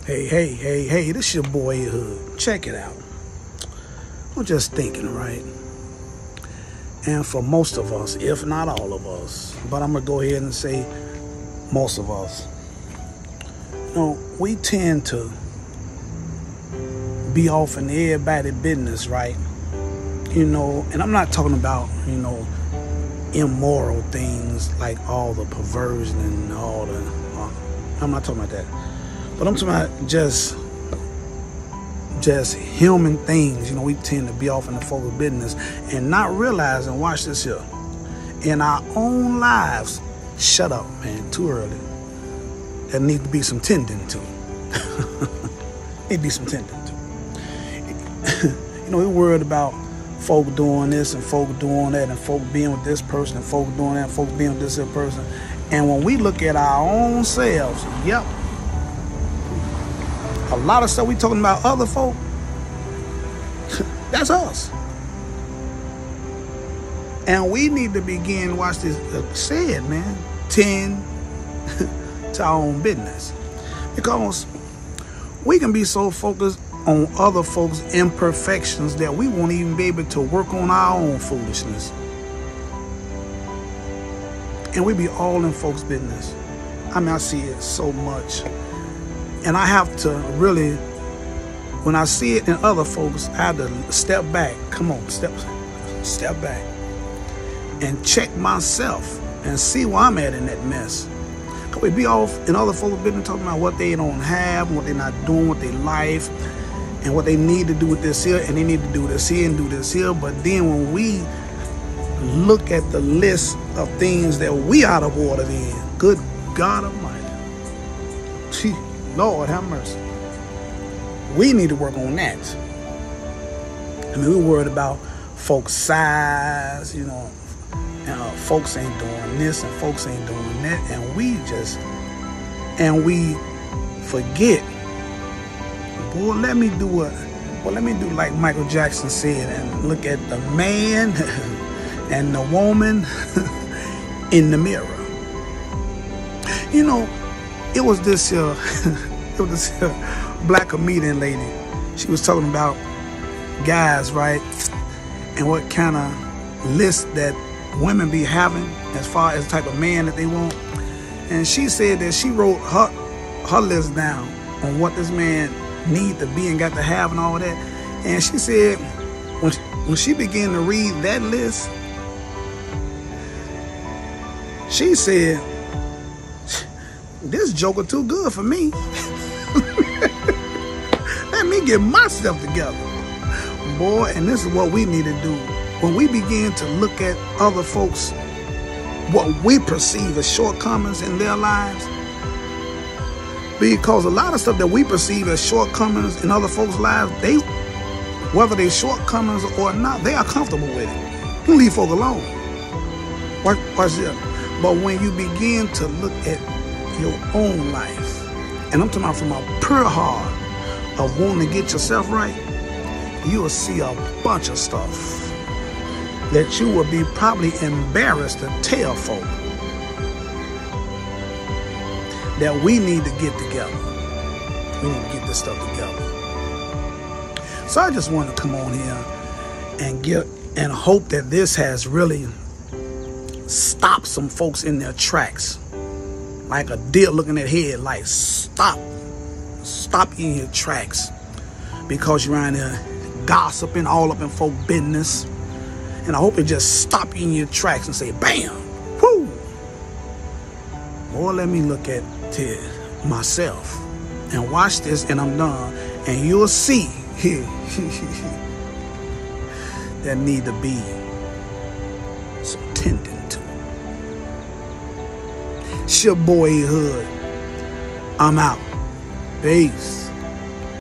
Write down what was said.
Hey, this your boy Hood. Check it out. I'm just thinking, right? And for most of us, if not all of us, but I'm going to go ahead and say most of us, we tend to be off in everybody's business, right? And I'm not talking about, immoral things like all the perversion and all the, I'm not talking about that. But I'm talking about just human things. We tend to be off in the folks' business and not realizing, watch this here, in our own lives, shut up, man, too early. There need to be some tending to. Need to be some tending to. We're worried about folk doing this and folk doing that and folk being with this person and folk doing that and folk being with this other person. And when we look at our own selves, yep, a lot of stuff we talking about other folk, that's us. And we need to begin, watch this, said, man, tend to our own business. Because we can be so focused on other folks' imperfections that we won't even be able to work on our own foolishness. And we be all in folks' business. I see it so much. And I have to really, when I see it in other folks, I have to step back. Come on, step back. And check myself and see where I'm at in that mess. Cause we be off in other folks' business talking about what they don't have, what they're not doing with their life, and what they need to do with this here, and they need to do this here and do this here. But then when we look at the list of things that we out of order in, good God Almighty, gee, Lord have mercy, we need to work on that. We're worried about folks' size, and folks ain't doing this and folks ain't doing that, and we forget. Boy, let me do like Michael Jackson said and look at the man and the woman in the mirror. It was this black comedian lady. She was talking about guys, right? And what kind of list that women be having as far as the type of man that they want. And she said that she wrote her list down on what this man need to be and got to have and all that. And she said when she began to read that list, she said, this joker too good for me. Let me get myself together. Boy, and this is what we need to do. When we begin to look at other folks, what we perceive as shortcomings in their lives, because a lot of stuff that we perceive as shortcomings in other folks' lives, whether they're shortcomings or not, they are comfortable with it. You leave folk alone. Watch this. But when you begin to look at your own life, and I'm talking about from a pure heart of wanting to get yourself right, you will see a bunch of stuff that you will be probably embarrassed to tell folk that we need to get together. We need to get this stuff together. So I just want to come on here and hope that this has really stopped some folks in their tracks. Like a deer looking at headlights. Stop in your tracks. Because you're around there gossiping all up in folk business. And I hope it just stop you in your tracks and say, bam, whoo. Or let me look at myself and watch this, and I'm done. And you'll see there need to be some tending to. It's your boy Hood. I'm out. Peace.